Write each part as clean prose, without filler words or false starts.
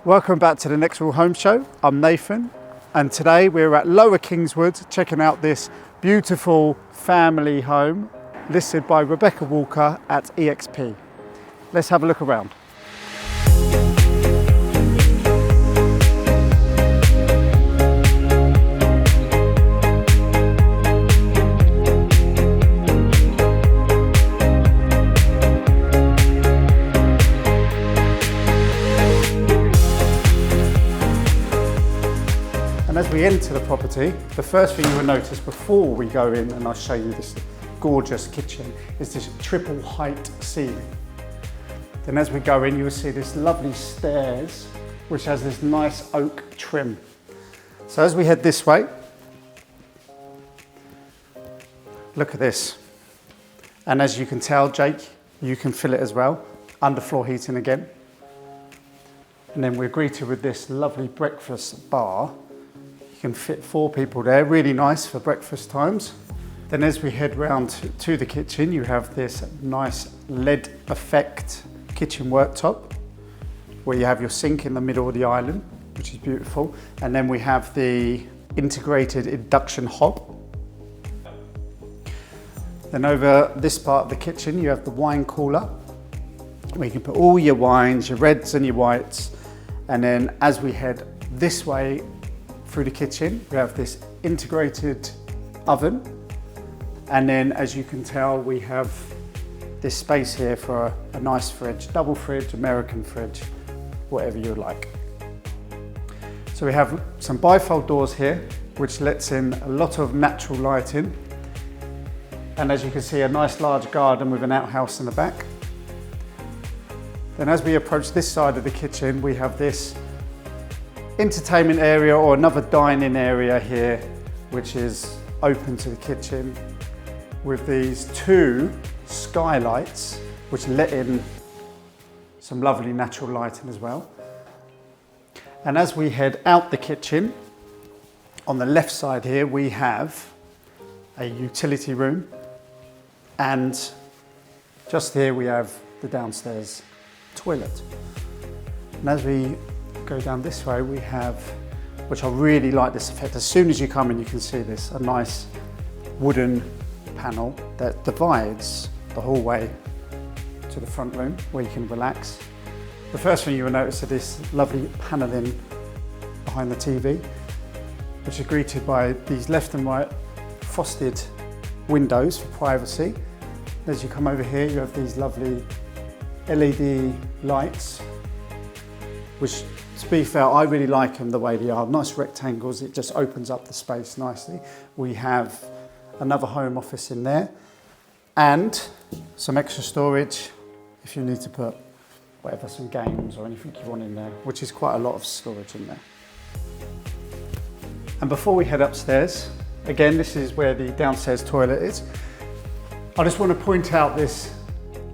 Welcome back to the NexReel Home Show. I'm Nathan, and today we're at Lower Kingswood checking out this beautiful family home listed by Rebecca Walker at EXP. Let's have a look around. And as we enter the property, the first thing you will notice before we go in, and I'll show you this gorgeous kitchen, is this triple height ceiling. Then as we go in, you will see this lovely stairs, which has this nice oak trim. So as we head this way, look at this. And as you can tell, Jake, you can feel it as well. Underfloor heating again. And then we're greeted with this lovely breakfast bar. Can fit 4 people there, really nice for breakfast times. Then as we head round to the kitchen, you have this nice LED effect kitchen worktop where you have your sink in the middle of the island, which is beautiful. And then we have the integrated induction hob. Then over this part of the kitchen, you have the wine cooler where you can put all your wines, your reds and your whites. And then as we head this way, through the kitchen, we have this integrated oven. And then as you can tell, we have this space here for a nice fridge, double fridge, American fridge, whatever you like. So we have some bifold doors here, which lets in a lot of natural lighting. And as you can see, a nice large garden with an outhouse in the back. Then as we approach this side of the kitchen, we have this entertainment area or another dining area here, which is open to the kitchen with these 2 skylights, which let in some lovely natural lighting as well. And as we head out the kitchen, on the left side here, we have a utility room. And just here we have the downstairs toilet. And as we go down this way, we have, which I really like this effect, as soon as you come in you can see this, a nice wooden panel that divides the hallway to the front room where you can relax. The first thing you will notice is this lovely panelling behind the TV, which is greeted by these left and right frosted windows for privacy. As you come over here, you have these lovely LED lights, which, to be fair, I really like them the way they are. Nice rectangles, it just opens up the space nicely. We have another home office in there and some extra storage if you need to put whatever, some games or anything you want in there, which is quite a lot of storage in there. And before we head upstairs, again, this is where the downstairs toilet is. I just want to point out this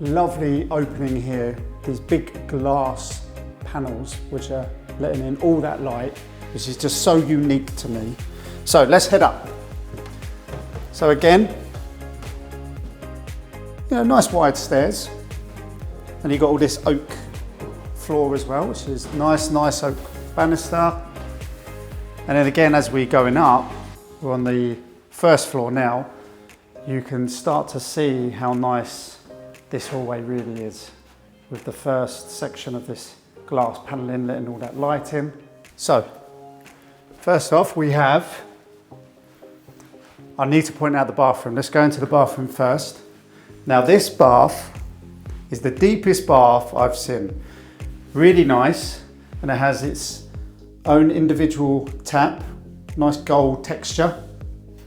lovely opening here, these big glass panels which are letting in all that light, which is just so unique to me. So let's head up. So again, nice wide stairs, and you've got all this oak floor as well, which is nice oak banister. And then again, as we're going up, we're on the first floor now, you can start to see how nice this hallway really is with the first section of this glass panelling, letting all that light in. So, first off, I need to point out the bathroom. Let's go into the bathroom first. Now, this bath is the deepest bath I've seen. Really nice, and it has its own individual tap, nice gold texture.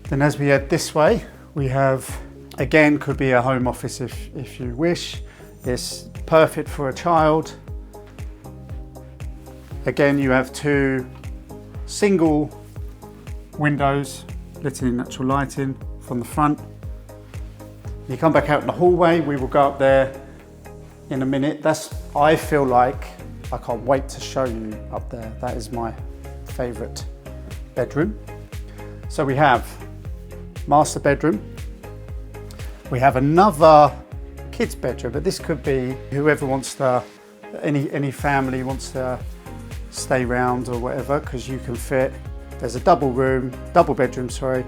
Then as we head this way, we have, again, could be a home office if you wish. It's perfect for a child. Again, you have 2 single windows letting in natural lighting from the front. You come back out in the hallway, we will go up there in a minute. I feel like, I can't wait to show you up there. That is my favourite bedroom. So we have master bedroom. We have another kids' bedroom, but this could be whoever wants to, any family wants to stay round or whatever, because you can fit, there's a double bedroom, sorry.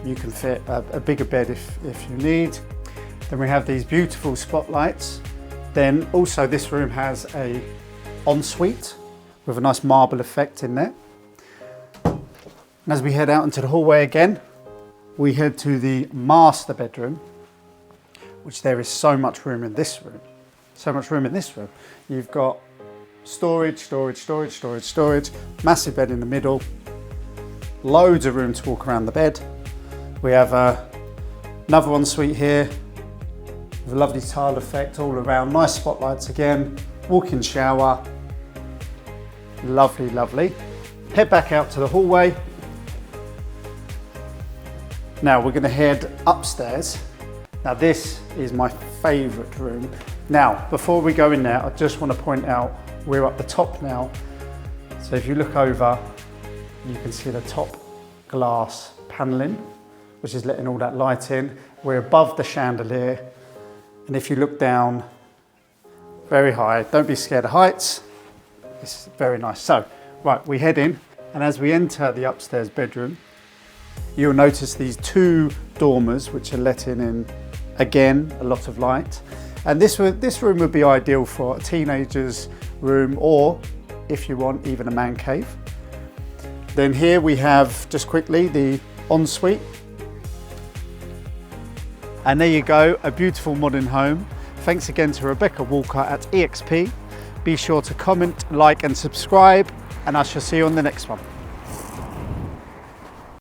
You can fit a bigger bed if you need. Then we have these beautiful spotlights. Then also this room has a ensuite with a nice marble effect in there. And as we head out into the hallway again, we head to the master bedroom, which there is so much room in this room. So much room in this room. You've got storage, massive bed in the middle, loads of room to walk around the bed. We have another ensuite here with a lovely tile effect all around, nice spotlights again, walk-in shower, lovely, lovely. Head back out to the hallway. Now we're gonna head upstairs. Now this is my favorite room. Now, before we go in there, I just want to point out we're up the top now. So if you look over, you can see the top glass paneling, which is letting all that light in. We're above the chandelier. And if you look down, very high, don't be scared of heights. It's very nice. So, right, we head in, and as we enter the upstairs bedroom, you'll notice these two dormers, which are letting in, again, a lot of light. And this room would be ideal for a teenager's room, or if you want, even a man cave. Then here we have, just quickly, the ensuite. And there you go, a beautiful modern home. Thanks again to Rebecca Walker at EXP. Be sure to comment, like and subscribe, and I shall see you on the next one.